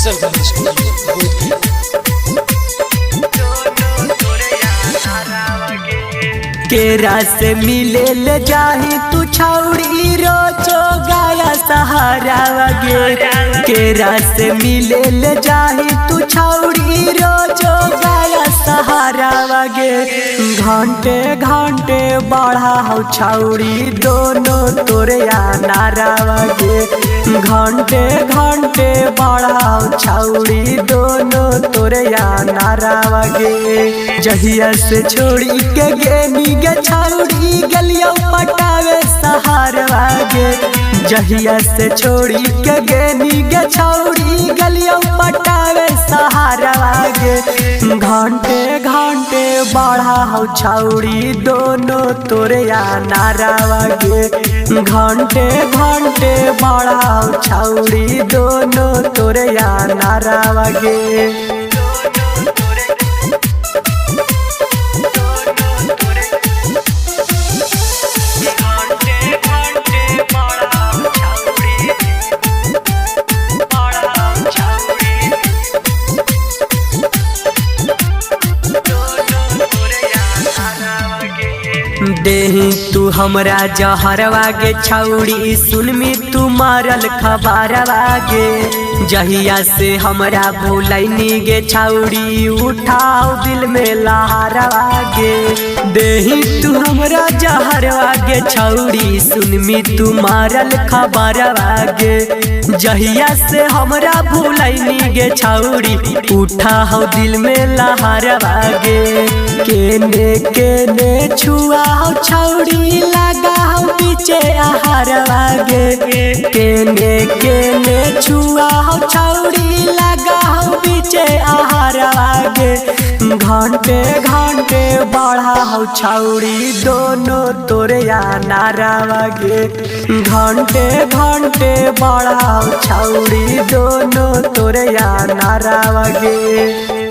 सरगम studio केरा से मिले ले जाही तू छौड़ी रोजो गाया सहारा वगे। केरा से मिले ले जाही तू छौड़ी रोजो गाया सहारा वगे। घंटे घंटे बढ़ा हो छौड़ी दोनों तोरे नारा वगे। घंटे घंटे बढ़ा हो छौड़ी दोनों तोरे नारा वगे। जहिया से छोड़ी के गेनी गे छौड़ी गलियो पटावे सहार वागे। जहिया से छोड़ी के गेनी गे छौड़ी गलियो पटावे सहार वागे। घंटे घंटे बढ़ा हो छौड़ी दोनों तोरे नारा वागे। घंटे घंटे बढ़ा हो छौड़ी दोनों तोरे नारा वागे। देही तू हमरा जहरवा गे छौड़ी सुनमी तू मारल खबरवा गे। जहिया से हमरा भूलैनी गे छौड़ी उठाओ दिल में लहरवा गे। देही तू हमरा जहरवा गे छौड़ी सुनमी तू मारल खबरवा गे। जहिया से हमरा भूलैनी गे छौड़ी उठाओ दिल में लहरवा गे। केने केने छुआ हो छौड़ी लगा हो पीछे आहार वागे। केने केने छुआ हो छौड़ी लगा हो पीछे आहार वागे। घंटे घंटे बढ़ा हो छौड़ी दोनों तोरे नारा वागे। घंटे घंटे बढ़ा हो छौड़ी दोनों तोरे नारा वागे।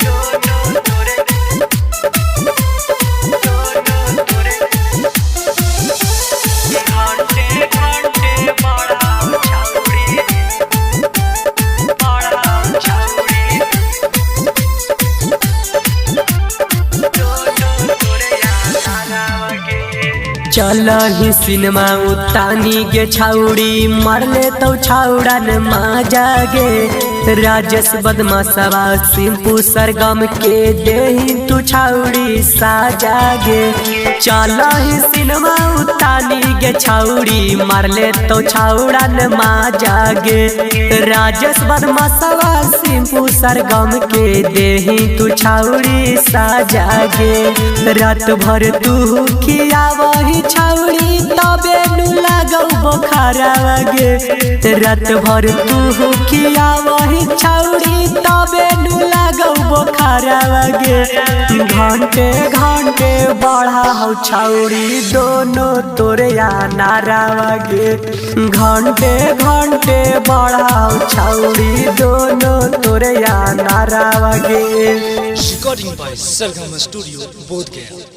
चल ही सिनेमा उतानी गे छौड़ी मरले तो छौड़ा न माजा गे। राजेश बदमाशवा सिंपू सरगम के देही तू छौड़ी साजा गे। चल ही सिनेमा उतानी गे छौड़ी मरले तो छौड़ा न माजा गे। राजेश बदमाशवा सिंपू सरगम के देही तू छौड़ी साजा गे। रात भर तू खिया वही छौड़ी तबे नु लागौ बोखारा वागे। रात भर तू खिया वही छौड़ी तबे नु लागौ बोखारा वागे। घंटे घंटे बढ़ा हो छौड़ी दोनों तोरे नारा वागे। घंटे घंटे बढ़ा हो छौड़ी दोनों तोरे नारा वागे। Recording by Sargam studio Bodhgaya.